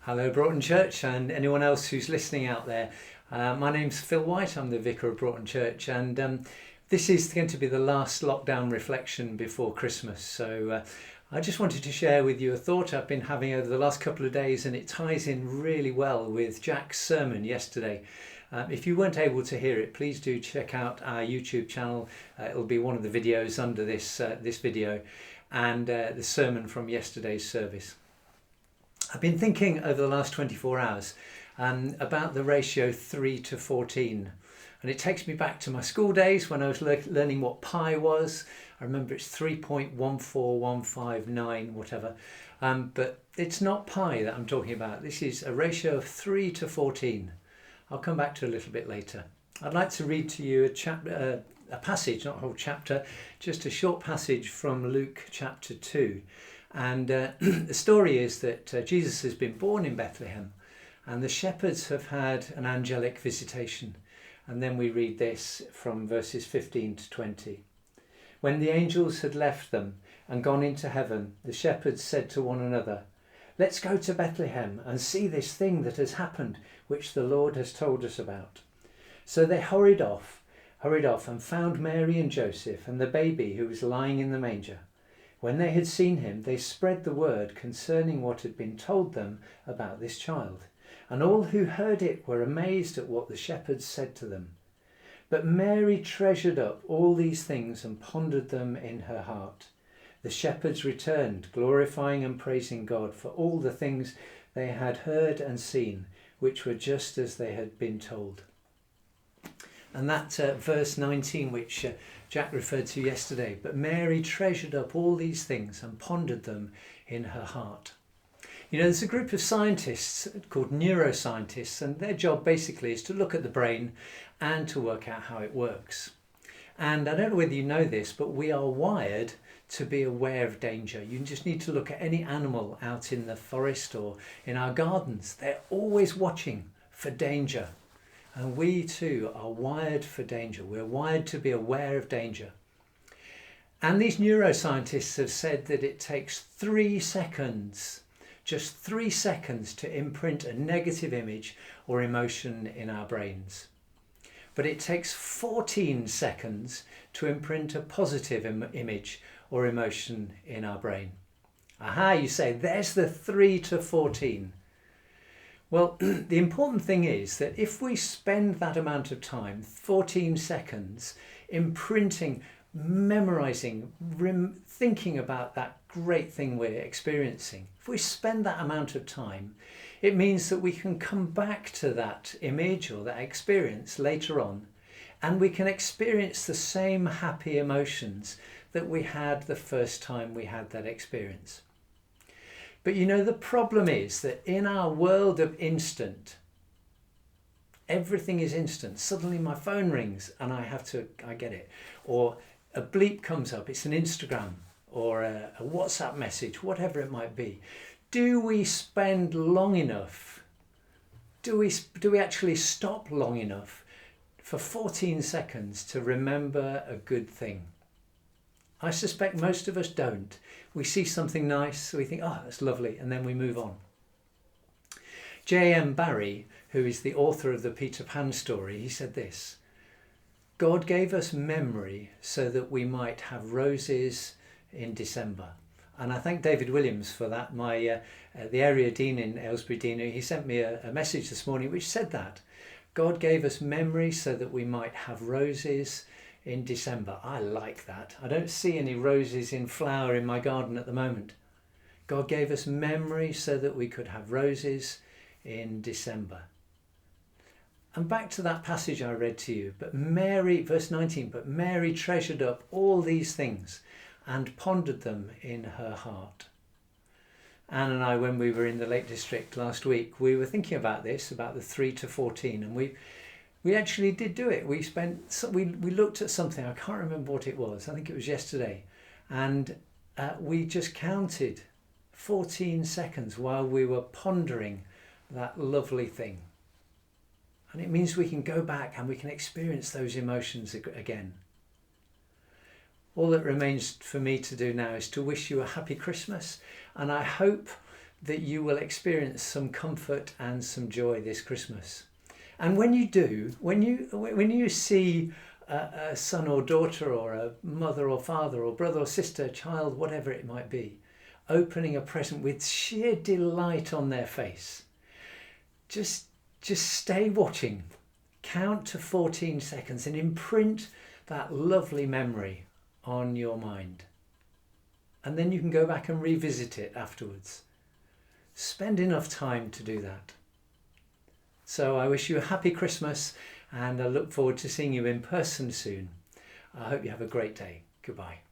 Hello Broughton Church and anyone else who's listening out there. My name's Phil White, I'm the Vicar of Broughton Church, and this is going to be the last lockdown reflection before Christmas. So I just wanted to share with you a thought I've been having over the last couple of days, and it ties in really well with Jack's sermon yesterday. If you weren't able to hear it, please do check out our YouTube channel. It'll be one of the videos under this video, and the sermon from yesterday's service. I've been thinking over the last 24 hours about the ratio 3 to 14, and it takes me back to my school days when I was learning what pi was. I remember it's 3.14159 whatever, but it's not pi that I'm talking about. This is a ratio of 3 to 14. I'll come back to it a little bit later. I'd like to read to you a passage, not a whole chapter, just a short passage from Luke chapter 2. And the story is that Jesus has been born in Bethlehem, and the shepherds have had an angelic visitation. And then we read this from verses 15 to 20. When the angels had left them and gone into heaven, the shepherds said to one another, "Let's go to Bethlehem and see this thing that has happened, which the Lord has told us about." So they hurried off and found Mary and Joseph and the baby who was lying in the manger. When they had seen him, they spread the word concerning what had been told them about this child. And all who heard it were amazed at what the shepherds said to them. But Mary treasured up all these things and pondered them in her heart. The shepherds returned, glorifying and praising God for all the things they had heard and seen, which were just as they had been told. And that verse 19, which Jack referred to yesterday, but Mary treasured up all these things and pondered them in her heart. You know, there's a group of scientists called neuroscientists, and their job basically is to look at the brain and to work out how it works. And I don't know whether you know this, but we are wired to be aware of danger. You just need to look at any animal out in the forest or in our gardens. They're always watching for danger. And we too are wired for danger. We're wired to be aware of danger. And these neuroscientists have said that it takes 3 seconds, just 3 seconds, to imprint a negative image or emotion in our brains. But it takes 14 seconds to imprint a positive image or emotion in our brain. Aha, you say, there's the 3 to 14. Well, the important thing is that if we spend that amount of time, 14 seconds, imprinting, memorizing, thinking about that great thing we're experiencing, if we spend that amount of time, it means that we can come back to that image or that experience later on, and we can experience the same happy emotions that we had the first time we had that experience. But you know, the problem is that in our world of instant, everything is instant. Suddenly my phone rings and I get it. Or a bleep comes up, it's an Instagram or a WhatsApp message, whatever it might be. Do we spend long enough? Do we actually stop long enough for 14 seconds to remember a good thing? I suspect most of us don't. We see something nice, so we think, oh, that's lovely, and then we move on. J.M. Barrie, who is the author of the Peter Pan story, he said this: God gave us memory so that we might have roses in December. And I thank David Williams for that. The area dean in Aylesbury Dean, he sent me a message this morning which said that. God gave us memory so that we might have roses in December. I like that. I don't see any roses in flower in my garden at the moment. God gave us memory so that we could have roses in December. And back to that passage I read to you. But Mary, verse 19, but Mary treasured up all these things and pondered them in her heart. Anne and I, when we were in the Lake District last week, we were thinking about this, about the 3 to 14, and we actually did do it. We looked at something, I can't remember what it was, I think it was yesterday, and we just counted 14 seconds while we were pondering that lovely thing. And it means we can go back and we can experience those emotions again. All that remains for me to do now is to wish you a happy Christmas, and I hope that you will experience some comfort and some joy this Christmas. And when you do, when you see a son or daughter or a mother or father or brother or sister, child, whatever it might be, opening a present with sheer delight on their face, just stay watching. Count to 14 seconds and imprint that lovely memory on your mind. And then you can go back and revisit it afterwards. Spend enough time to do that. So I wish you a happy Christmas, and I look forward to seeing you in person soon. I hope you have a great day. Goodbye.